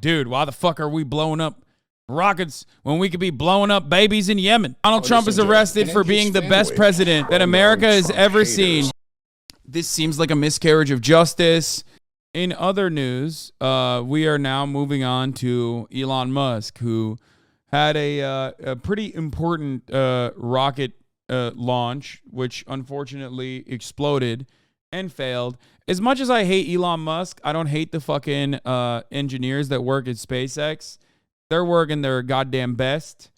dude, why the fuck are we blowing up rockets when we could be blowing up babies in Yemen? Donald Trump is arrested for being the best president that America has ever seen. This seems like a miscarriage of justice. In other news, we are now moving on to Elon Musk, who had a pretty important rocket launch, which unfortunately exploded and failed. As much as I hate Elon Musk, I don't hate the fucking engineers that work at SpaceX. They're working their goddamn best.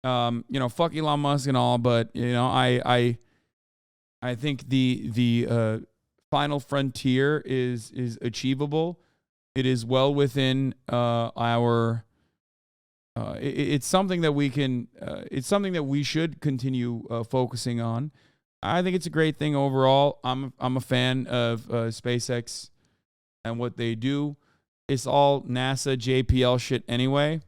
Fuck Elon Musk and all, but I think the final frontier is achievable. It is well within our. It's something that we can. It's something that we should continue focusing on. I think it's a great thing overall. I'm a fan of SpaceX and what they do. It's all NASA JPL shit anyway.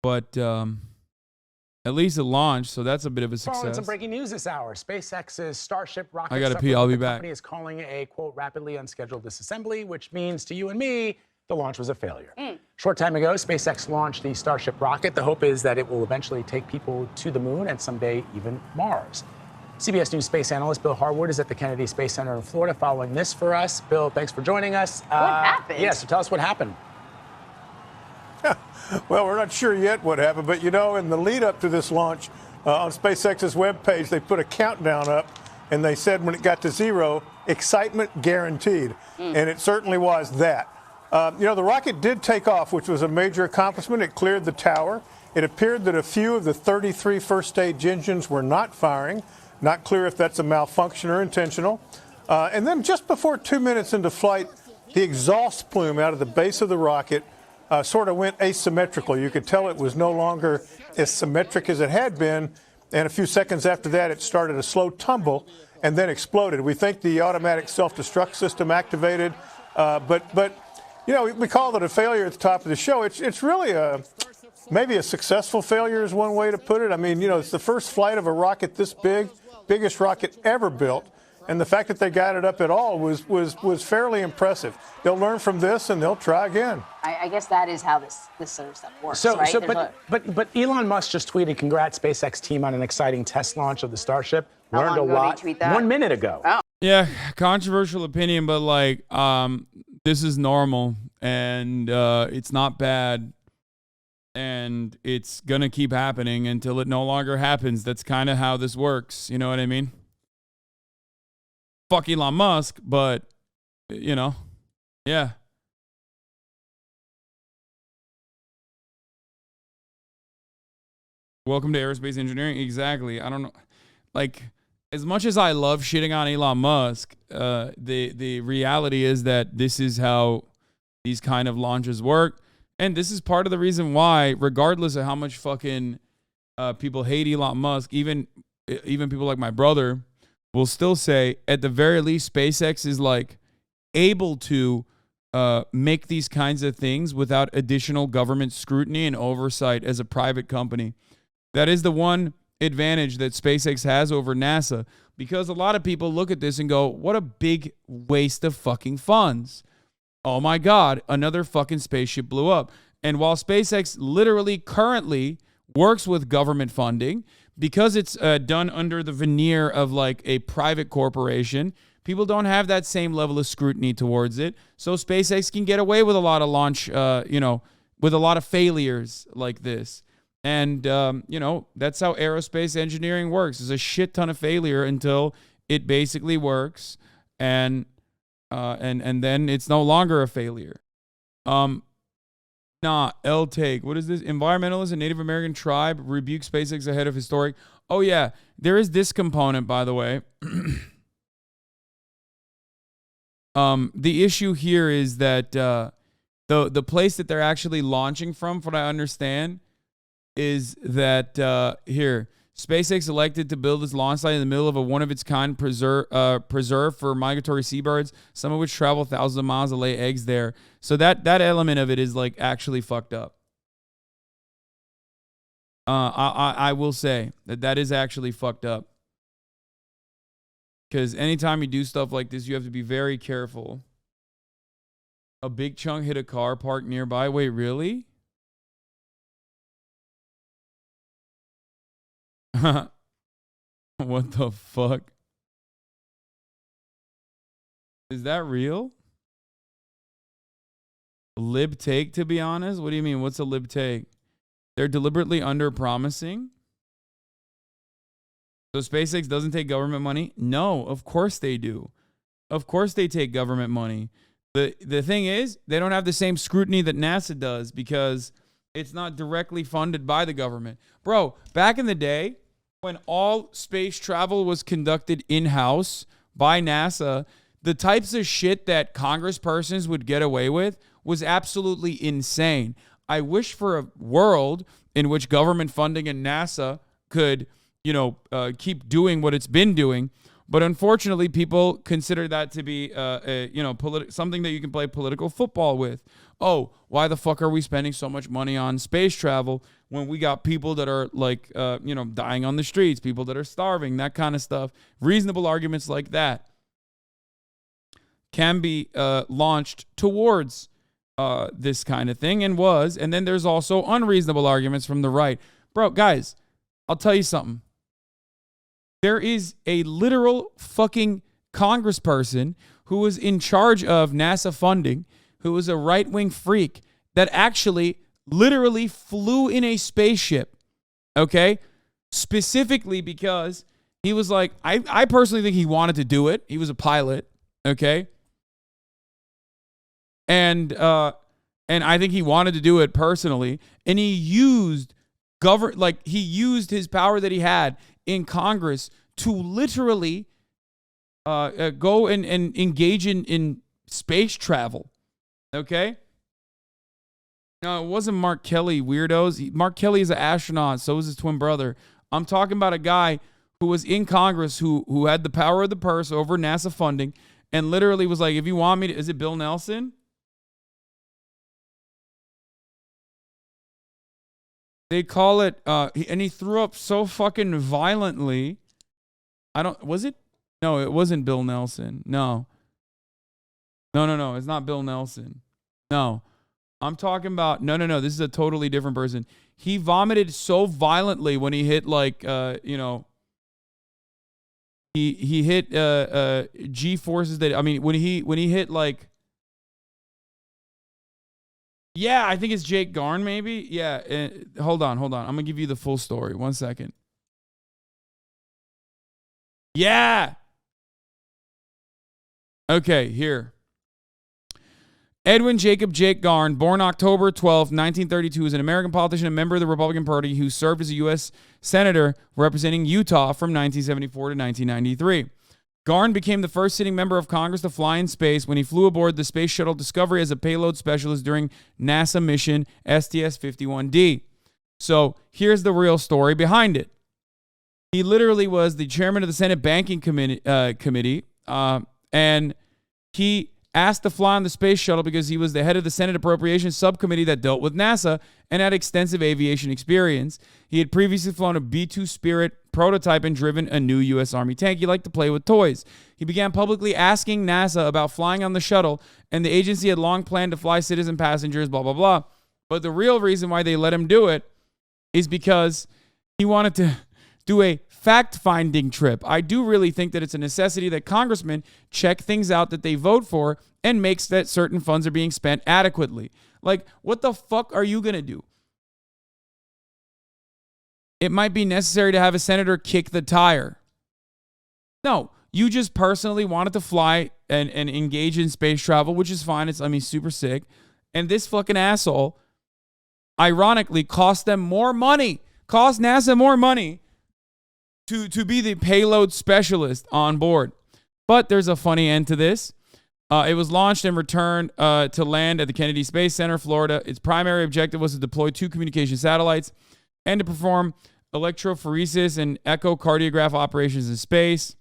But at least it launched, so that's a bit of a success. Following some breaking news this hour, SpaceX's Starship rocket. I gotta pee. I'll be back. The company is calling a quote rapidly unscheduled disassembly, which means to you and me, the launch was a failure. Short time ago, SpaceX launched the Starship rocket. The hope is that it will eventually take people to the moon and someday even Mars. CBS News space analyst Bill Harwood is at the Kennedy Space Center in Florida following this for us. Bill, thanks for joining us. What happened? Yeah, so tell us what happened. Well, we're not sure yet what happened, but in the lead up to this launch, on SpaceX's webpage, they put a countdown up, and they said when it got to 0, excitement guaranteed. And it certainly was that. The rocket did take off, which was a major accomplishment. It cleared the tower. It appeared that a few of the 33 first-stage engines were not firing. Not clear if that's a malfunction or intentional. And then just before 2 minutes into flight, the exhaust plume out of the base of the rocket sort of went asymmetrical. You could tell it was no longer as symmetric as it had been. And a few seconds after that, it started a slow tumble and then exploded. We think the automatic self-destruct system activated. But we called it a failure at the top of the show. It's really maybe a successful failure is one way to put it. I mean, it's the first flight of a rocket this big, biggest rocket ever built. And the fact that they got it up at all was fairly impressive. They'll learn from this and they'll try again. I guess that is how this sort of stuff works, right? But Elon Musk just tweeted, "Congrats, SpaceX team, on an exciting test launch of the Starship." How Learned long a ago lot. did he tweet that? 1 minute ago. Oh. Yeah, controversial opinion, but this is normal, and it's not bad, and it's gonna keep happening until it no longer happens. That's kind of how this works. You know what I mean? Fuck Elon Musk, but yeah. Welcome to aerospace engineering. Exactly. I don't know. As much as I love shitting on Elon Musk, the reality is that this is how these kind of launches work. And this is part of the reason why, regardless of how much fucking people hate Elon Musk, even people like my brother will still say, at the very least, SpaceX is able to make these kinds of things without additional government scrutiny and oversight as a private company. That is the one advantage that SpaceX has over NASA, because a lot of people look at this and go, what a big waste of fucking funds. Oh my God, another fucking spaceship blew up. And while SpaceX literally currently works with government funding, because it's done under the veneer of a private corporation, people don't have that same level of scrutiny towards it. So SpaceX can get away with a lot of launch, with a lot of failures like this. And, that's how aerospace engineering works. There's a shit ton of failure until it basically works. And then it's no longer a failure. L-Take. What is this? Environmentalists and Native American tribe rebuke SpaceX ahead of historic. Oh, yeah. There is this component, by the way. The issue here is that the place that they're actually launching from what I understand, is that SpaceX elected to build its launch site in the middle of a one-of-its-kind preserve for migratory seabirds, some of which travel thousands of miles to lay eggs there. So that element of it is actually fucked up. I will say that is actually fucked up. Because anytime you do stuff like this, you have to be very careful A big chunk hit a car parked nearby. Wait, really? What the fuck? Is that real? Lib take, to be honest? What do you mean? What's a lib take? They're deliberately under promising. So SpaceX doesn't take government money? No, of course they do. Of course they take government money. The thing is, they don't have the same scrutiny that NASA does because it's not directly funded by the government. Bro, back in the day, when all space travel was conducted in-house by NASA, the types of shit that congresspersons would get away with was absolutely insane. I wish for a world in which government funding and NASA could, keep doing what it's been doing. But unfortunately, people consider that to be, something that you can play political football with. Oh, why the fuck are we spending so much money on space travel when we got people that are dying on the streets, people that are starving, that kind of stuff? Reasonable arguments like that can be launched towards this kind of thing and was. And then there's also unreasonable arguments from the right. Bro, guys, I'll tell you something. There is a literal fucking congressperson who was in charge of NASA funding, who was a right-wing freak that actually literally flew in a spaceship, okay? Specifically because he was like, I personally think he wanted to do it. He was a pilot, okay? And I think he wanted to do it personally. And he used he used his power that he had in Congress to literally go and engage in space travel. Okay? No, it wasn't Mark Kelly, weirdos. Mark Kelly is an astronaut. So is his twin brother. I'm talking about a guy who was in Congress who had the power of the purse over NASA funding and literally was like, if you want me to, is it Bill Nelson? They call it, and he threw up so fucking violently. Was it? No, it wasn't Bill Nelson. No. No, it's not Bill Nelson. No. I'm talking about, no, this is a totally different person. He vomited so violently when he hit he hit G-forces when he hit yeah, I think it's Jake Garn, maybe. Yeah, hold on. I'm going to give you the full story. 1 second. Yeah. Okay, here. Edwin Jacob Jake Garn, born October 12, 1932, is an American politician and member of the Republican Party who served as a U.S. Senator representing Utah from 1974 to 1993. Garn became the first sitting member of Congress to fly in space when he flew aboard the Space Shuttle Discovery as a payload specialist during NASA mission STS-51D. So here's the real story behind it. He literally was the chairman of the Senate Banking Committee, and he asked to fly on the space shuttle because he was the head of the Senate Appropriations Subcommittee that dealt with NASA and had extensive aviation experience. He had previously flown a B-2 Spirit prototype and driven a new U.S. Army tank. He liked to play with toys. He began publicly asking NASA about flying on the shuttle, and the agency had long planned to fly citizen passengers, blah, blah, blah. But the real reason why they let him do it is because he wanted to do a fact-finding trip. I do really think that it's a necessity that congressmen check things out that they vote for and makes that certain funds are being spent adequately. Like, what the fuck are you going to do? It might be necessary to have a senator kick the tire. No, you just personally wanted to fly and engage in space travel, which is fine. It's super sick. And this fucking asshole, ironically, cost NASA more money to be the payload specialist on board. But there's a funny end to this. It was launched and returned to land at the Kennedy Space Center, Florida. Its primary objective was to deploy 2 communication satellites and to perform electrophoresis and echocardiograph operations in space.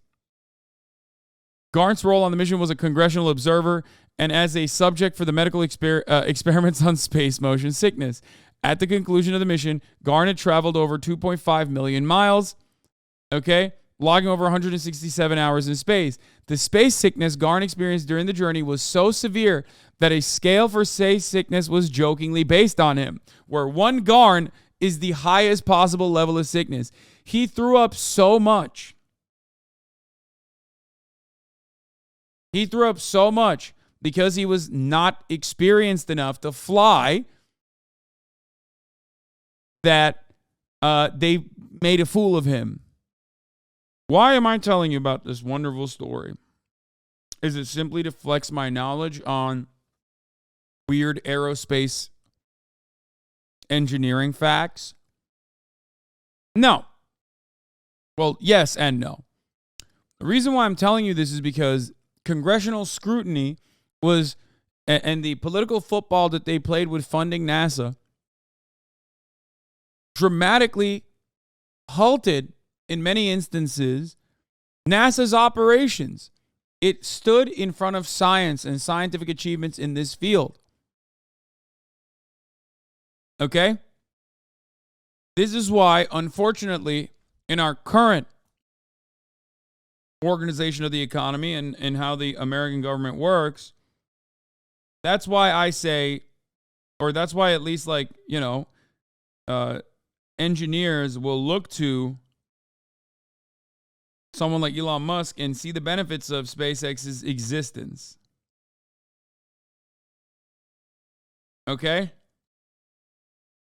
Garn's role on the mission was a congressional observer and as a subject for the medical experiments on space motion sickness. At the conclusion of the mission, Garn had traveled over 2.5 million miles. Okay? logging over 167 hours in space. The space sickness Garn experienced during the journey was so severe that a scale for space sickness was jokingly based on him, where 1 Garn is the highest possible level of sickness. He threw up so much. He threw up so much because he was not experienced enough to fly that they made a fool of him. Why am I telling you about this wonderful story? Is it simply to flex my knowledge on weird aerospace engineering facts? No. Well, yes and no. The reason why I'm telling you this is because congressional scrutiny was, and the political football that they played with funding NASA dramatically halted, in many instances, NASA's operations. It stood in front of science and scientific achievements in this field. Okay? This is why, unfortunately, in our current organization of the economy and how the American government works, that's why I say, or that's why at least engineers will look to someone like Elon Musk and see the benefits of SpaceX's existence. Okay?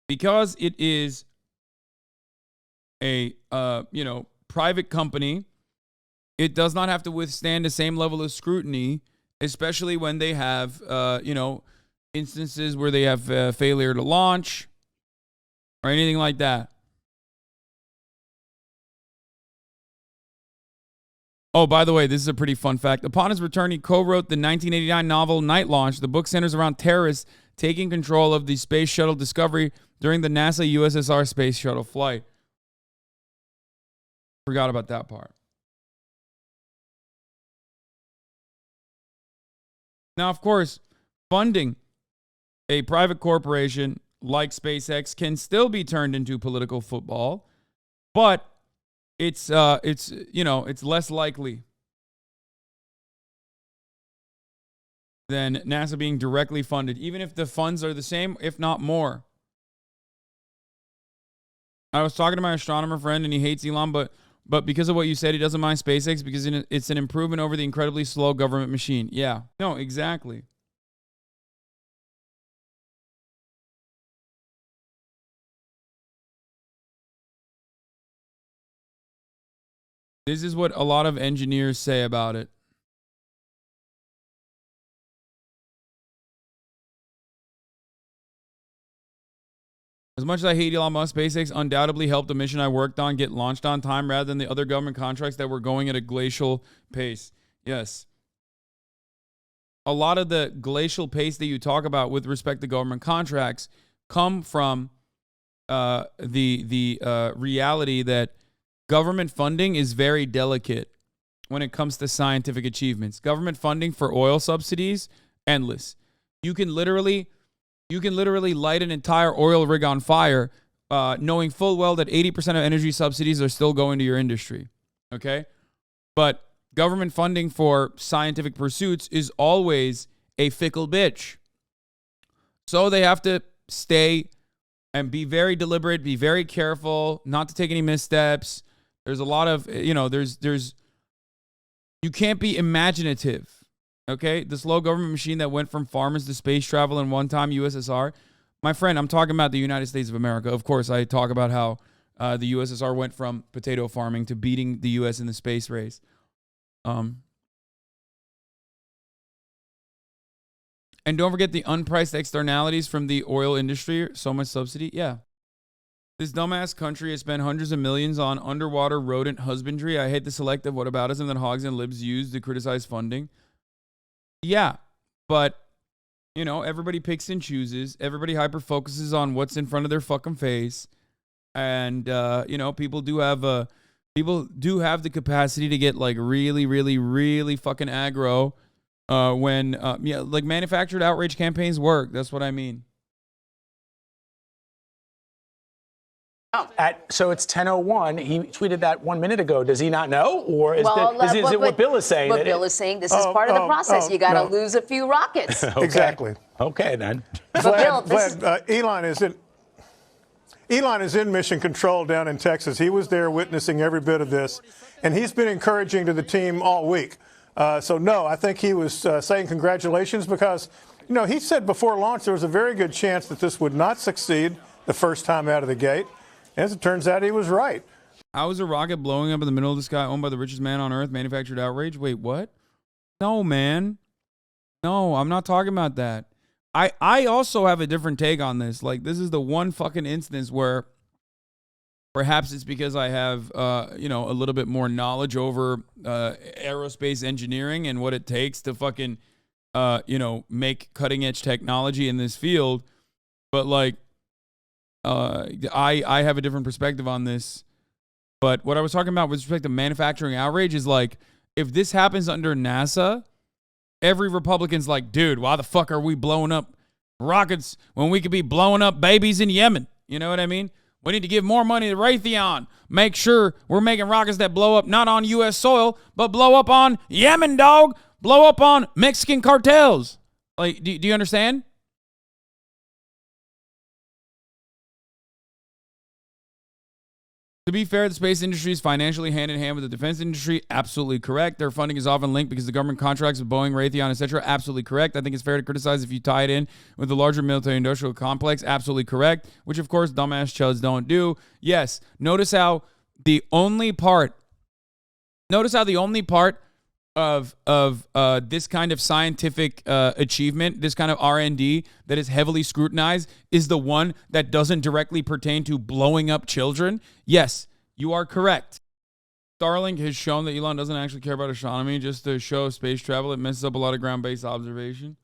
Because it is a private company, it does not have to withstand the same level of scrutiny, especially when they have instances where they have failure to launch or anything like that. Oh, by the way, this is a pretty fun fact. Upon his return, he co-wrote the 1989 novel Night Launch. The book centers around terrorists taking control of the Space Shuttle Discovery during the NASA USSR Space Shuttle flight. Forgot about that part. Now, of course, funding a private corporation like SpaceX can still be turned into political football, but it's less likely than NASA being directly funded, even if the funds are the same, if not more. I was talking to my astronomer friend, and he hates Elon, but because of what you said, he doesn't mind SpaceX because it's an improvement over the incredibly slow government machine. Yeah, no, exactly. This is what a lot of engineers say about it. As much as I hate Elon Musk, SpaceX undoubtedly helped the mission I worked on get launched on time rather than the other government contracts that were going at a glacial pace. Yes. A lot of the glacial pace that you talk about with respect to government contracts come from the reality that government funding is very delicate when it comes to scientific achievements. Government funding for oil subsidies, endless. You can literally light an entire oil rig on fire, knowing full well that 80% of energy subsidies are still going to your industry. Okay? But government funding for scientific pursuits is always a fickle bitch. So they have to stay and be very deliberate, be very careful, not to take any missteps. There's a lot of, you can't be imaginative. Okay, the slow government machine that went from farmers to space travel in one-time USSR. My friend, I'm talking about the United States of America. Of course, I talk about how the USSR went from potato farming to beating the US in the space race. And don't forget the unpriced externalities from the oil industry. So much subsidy. Yeah. This dumbass country has spent hundreds of millions on underwater rodent husbandry. I hate the selective whataboutism that hogs and libs use to criticize funding. Yeah, but, everybody picks and chooses. Everybody hyper-focuses on what's in front of their fucking face. And, people do have the capacity to get, really, really, really fucking aggro when, manufactured outrage campaigns work. That's what I mean. So it's 10:01. He tweeted that 1 minute ago. Does he not know, or is it what Bill is saying? But Bill is saying this is part of the process. You got to lose a few rockets. Okay. Exactly. Okay, then. Elon is in mission control down in Texas. He was there witnessing every bit of this, and he's been encouraging to the team all week. So, no, I think he was saying congratulations because, he said before launch there was a very good chance that this would not succeed the first time out of the gate. As it turns out, he was right. How is a rocket blowing up in the middle of the sky owned by the richest man on earth manufactured outrage? Wait, what? No, man. No, I'm not talking about that. I also have a different take on this. Like, this is the one fucking instance where perhaps it's because I have, a little bit more knowledge over aerospace engineering and what it takes to fucking, make cutting edge technology in this field. But like, I have a different perspective on this. But what I was talking about with respect to manufacturing outrage is like, if this happens under NASA, every Republican's like, dude, why the fuck are we blowing up rockets when we could be blowing up babies in Yemen? You know what I mean? We need to give more money to Raytheon. Make sure we're making rockets that blow up not on U.S. soil, but blow up on Yemen, dog. Blow up on Mexican cartels. Like, do you understand? To be fair, the space industry is financially hand-in-hand with the defense industry. Absolutely correct. Their funding is often linked because the government contracts with Boeing, Raytheon, etc. Absolutely correct. I think it's fair to criticize if you tie it in with the larger military-industrial complex. Absolutely correct, which, of course, dumbass chuds don't do. Yes, notice how the only part of this kind of scientific achievement, this kind of R&D that is heavily scrutinized, is the one that doesn't directly pertain to blowing up children. Yes, you are correct. Starlink has shown that Elon doesn't actually care about astronomy, just to show space travel. It messes up a lot of ground-based observation.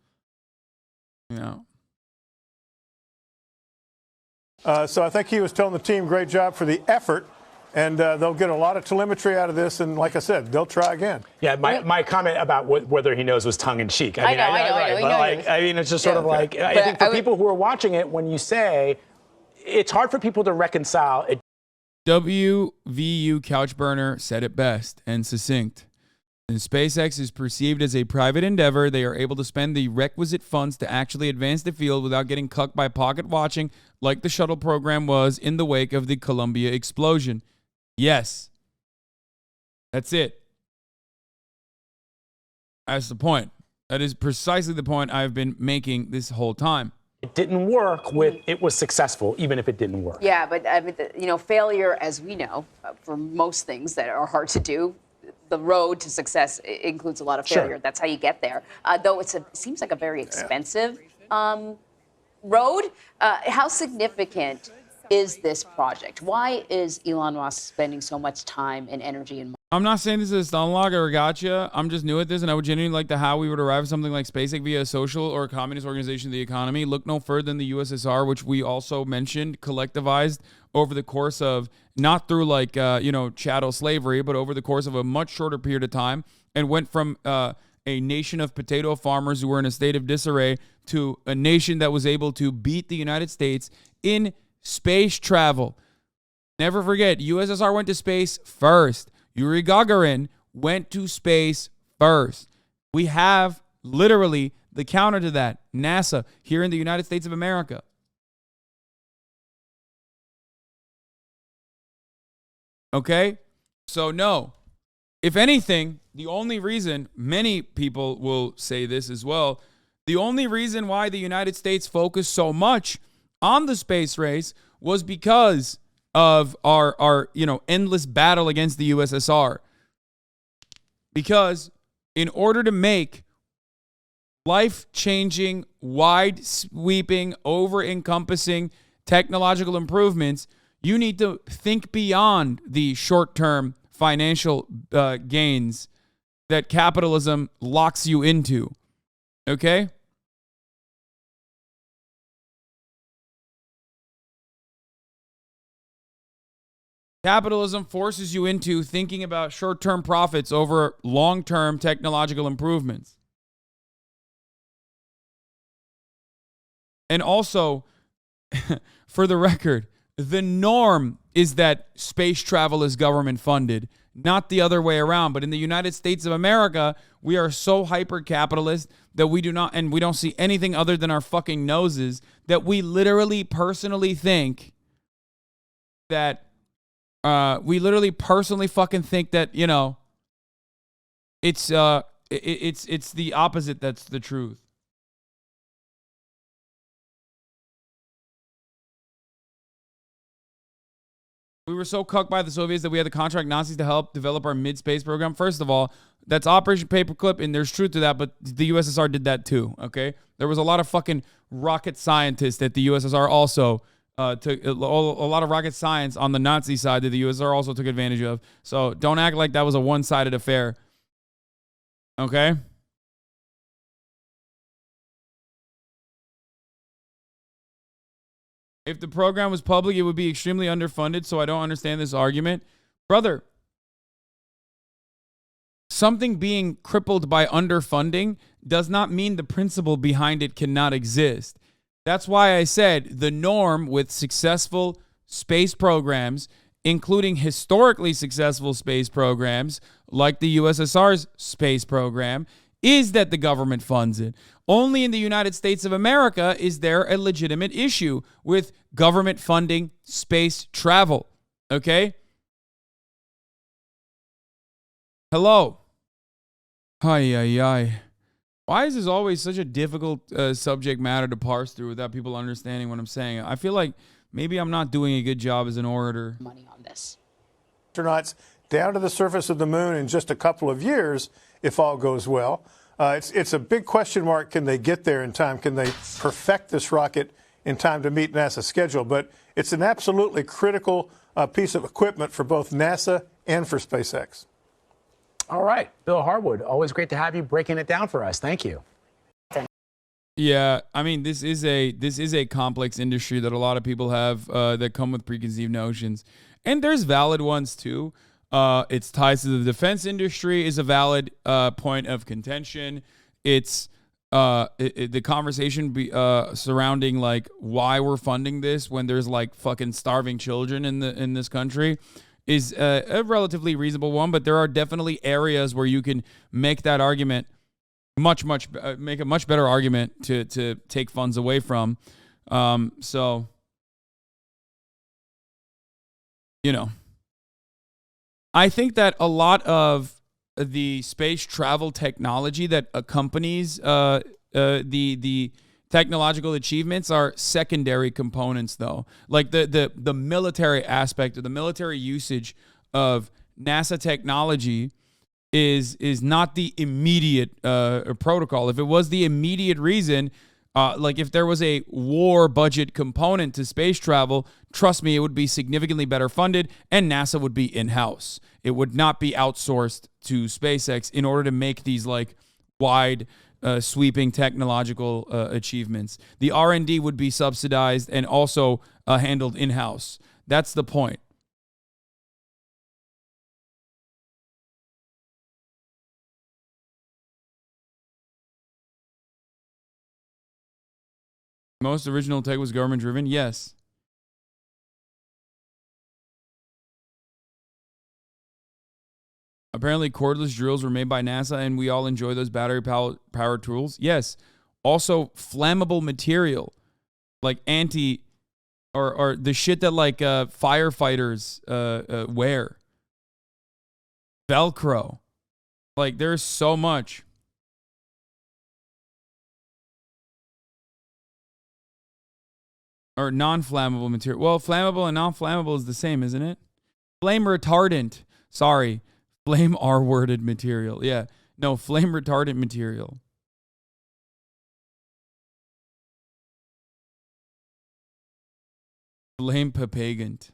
Yeah. So I think he was telling the team, great job for the effort. And they'll get a lot of telemetry out of this. And like I said, they'll try again. Yeah, my comment about whether he knows was tongue-in-cheek. I know. I mean, it's just sort of like, I think for people who are watching it, when you say, it's hard for people to reconcile. WVU Couchburner said it best and succinct. Since SpaceX is perceived as a private endeavor, they are able to spend the requisite funds to actually advance the field without getting cucked by pocket watching like the shuttle program was in the wake of the Columbia explosion. Yes. That's it. That's the point. That is precisely the point I've been making this whole time. It didn't work it was successful, even if it didn't work. Yeah, but failure, as we know, for most things that are hard to do, the road to success includes a lot of failure. Sure. That's how you get there. Though it seems like a very expensive road. How significant is this project? Why is Elon Musk spending so much time and energy and money? I'm not saying this is a stun log or gotcha. I'm just new at this, and I would genuinely like to how we would arrive at something like SpaceX via a social or a communist organization of the economy. Look no further than the USSR, which we also mentioned, collectivized over the course of, not through like, chattel slavery, but over the course of a much shorter period of time, and went from a nation of potato farmers who were in a state of disarray to a nation that was able to beat the United States in space travel. Never forget, USSR went to space first. Yuri Gagarin went to space first. We have literally the counter to that, NASA, here in the United States of America. Okay? So no. If anything, the only reason, many people will say this as well, the only reason why the United States focused so much on the space race was because of our endless battle against the USSR. Because in order to make life-changing, wide-sweeping, over-encompassing technological improvements, you need to think beyond the short-term financial gains that capitalism locks you into. Okay? Capitalism forces you into thinking about short-term profits over long-term technological improvements. And also, for the record, The norm is that space travel is government funded, not the other way around. But in the United States of America, we are so hyper capitalist that we do not, and we don't see anything other than our fucking noses, that we literally personally think that, fucking think that, you know, it's the opposite that's the truth. We were so cucked by the Soviets that we had to contract Nazis to help develop our mid-space program. First of all, that's Operation Paperclip, and there's truth to that, but the USSR did that too, okay? There was a lot of fucking rocket scientists that the USSR also took, a lot of rocket science on the Nazi side that the USSR also took advantage of. So don't act like that was a one-sided affair, okay? If the program was public, it would be extremely underfunded, so I don't understand this argument. Brother, something being crippled by underfunding does not mean the principle behind it cannot exist. That's why I said the norm with successful space programs, including historically successful space programs like the USSR's space program, is that the government funds it. Only in the United States of America is there a legitimate issue with government funding space travel. Okay? Hello. Hi. Why is this always such a difficult subject matter to parse through without people understanding what I'm saying? I feel like maybe I'm not doing a good job as an orator. Money on this. Astronauts down to the surface of the moon in just a couple of years, if all goes well. It's a big question mark. Can they get there in time? Can they perfect this rocket in time to meet NASA's schedule? But it's an absolutely critical piece of equipment for both NASA and for SpaceX. All right. Bill Harwood, always great to have you breaking it down for us. Thank you. Yeah, I mean, this is a complex industry that a lot of people have that come with preconceived notions. And there's valid ones too. Its ties to the defense industry is a valid point of contention. It's the conversation surrounding like why we're funding this when there's like fucking starving children in this country is a relatively reasonable one. But there are definitely areas where you can make that argument make a much better argument to take funds away from. So, you know. I think that a lot of the space travel technology that accompanies the technological achievements are secondary components, though. Like the military aspect or the military usage of NASA technology is not the immediate protocol. If it was the immediate reason, like if there was a war budget component to space travel, trust me, it would be significantly better funded and NASA would be in-house. It would not be outsourced to SpaceX in order to make these like wide sweeping technological achievements. The R&D would be subsidized and also handled in-house. That's the point. Most original tech was government driven? Yes. Apparently cordless drills were made by NASA and we all enjoy those battery powered tools? Yes. Also flammable material like or the shit that like firefighters wear. Velcro. Like there's so much. Or non-flammable material. Well, flammable and non-flammable is the same, isn't it? Flame retardant. Sorry. Flame R-worded material. Yeah. No, flame retardant material. Flame propagant.